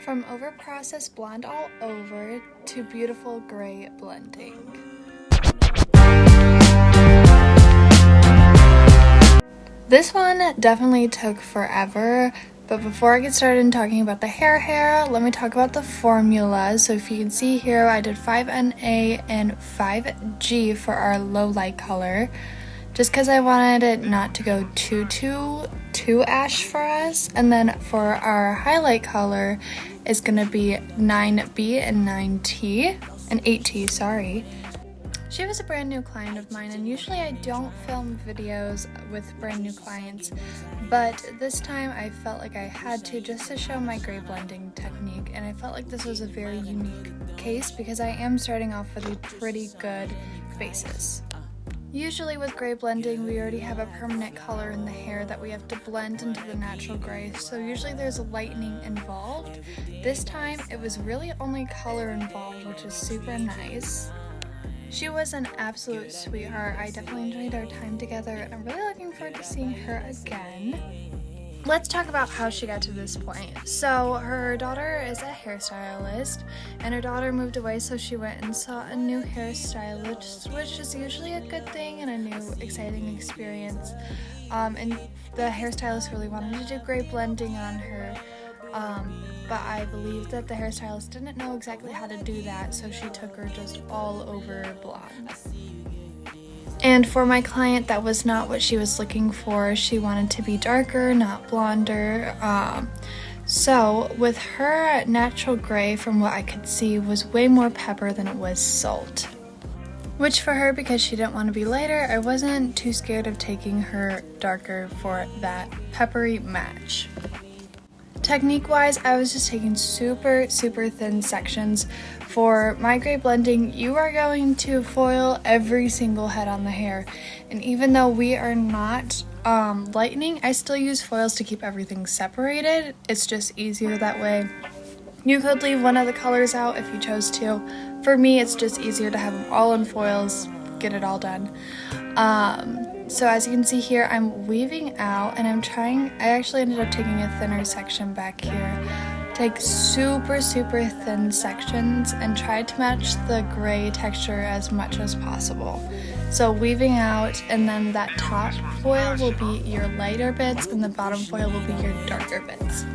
From over-processed blonde all over to beautiful gray blending. This one definitely took forever, but before I get started talking about the hair, let me talk about the formula. So if you can see here, I did 5NA and 5G for our Lowlight color, just because I wanted it not to go too ash for us. And then for our highlight color, it's going to be 9B and 9T, and 8T, sorry. She was a brand new client of mine, and usually I don't film videos with brand new clients, but this time I felt like I had to, just to show my gray blending technique, and I felt like this was a very unique case because I am starting off with a pretty good basis. Usually with gray blending, we already have a permanent color in the hair that we have to blend into the natural gray, so usually there's a lightening involved. This time, it was really only color involved, which is super nice. She was an absolute sweetheart. I definitely enjoyed our time together, and I'm really looking forward to seeing her again. Let's talk about how she got to this point. So her daughter is a hairstylist, and her daughter moved away, so she went and saw a new hairstylist, which is usually a good thing and a new exciting experience. And the hairstylist really wanted to do gray blending on her, but I believe that the hairstylist didn't know exactly how to do that, so she took her just all over blonde. And for my client, that was not what she was looking for. She wanted to be darker, not blonder. So with her, natural gray, from what I could see, was way more pepper than it was salt. Which for her, because she didn't want to be lighter, I wasn't too scared of taking her darker for that peppery match. Technique-wise, I was just taking super thin sections. For my gray blending, you are going to foil every single head on the hair. And even though we are not lightening, I still use foils to keep everything separated. It's just easier that way. You could leave one of the colors out if you chose to. For me, it's just easier to have them all in foils, get it all done. So as you can see here, I'm weaving out, and I actually ended up taking a thinner section back here. Take super thin sections and try to match the gray texture as much as possible. So weaving out, and then that top foil will be your lighter bits and the bottom foil will be your darker bits.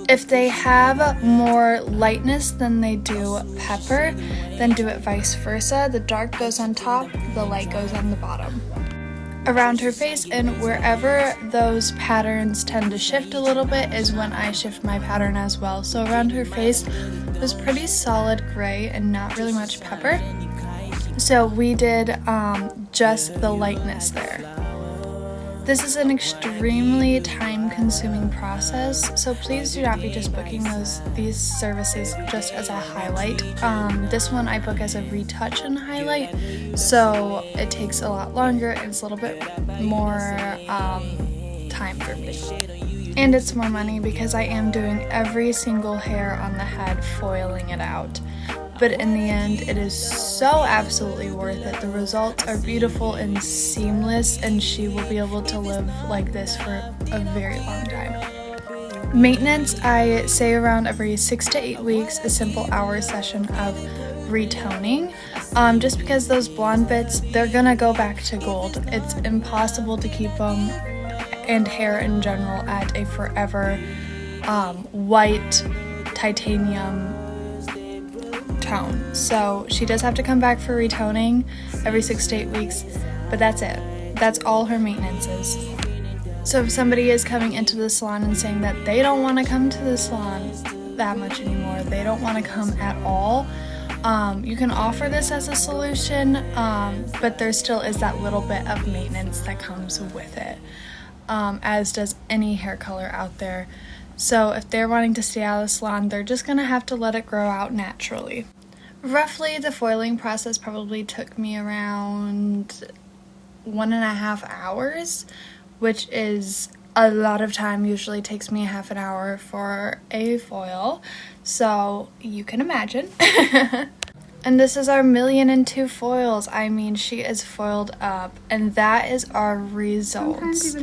If they have more lightness than they do pepper, then do it vice versa. The dark goes on top, the light goes on the bottom. Around her face and wherever those patterns tend to shift a little bit is when I shift my pattern as well. So around her face was pretty solid gray and not really much pepper. So we did just the lightness there. This is an extremely time-consuming process, so please do not be just booking these services just as a highlight. This one I book as a retouch and highlight, so it takes a lot longer and it's a little bit more time for me. And it's more money because I am doing every single hair on the head, foiling it out. But in the end, it is so absolutely worth it. The results are beautiful and seamless, and she will be able to live like this for a very long time. Maintenance, I say around every 6 to 8 weeks, a simple hour session of retoning. Just because those blonde bits, they're gonna go back to gold. It's impossible to keep them, and hair in general, at a forever white titanium tone. So she does have to come back for retoning every 6 to 8 weeks, but that's it. That's all her maintenance is. So if somebody is coming into the salon and saying that they don't want to come to the salon that much anymore, they don't want to come at all, you can offer this as a solution, but there still is that little bit of maintenance that comes with it, as does any hair color out there. So if they're wanting to stay out of the salon, they're just going to have to let it grow out naturally. Roughly, the foiling process probably took me around 1.5 hours, which is a lot of time. Usually takes me half an hour for a foil, so you can imagine. And this is our 1,000,002 foils. I mean, she is foiled up, and that is our results.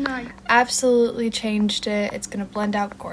Absolutely changed it. It's gonna blend out gorgeous.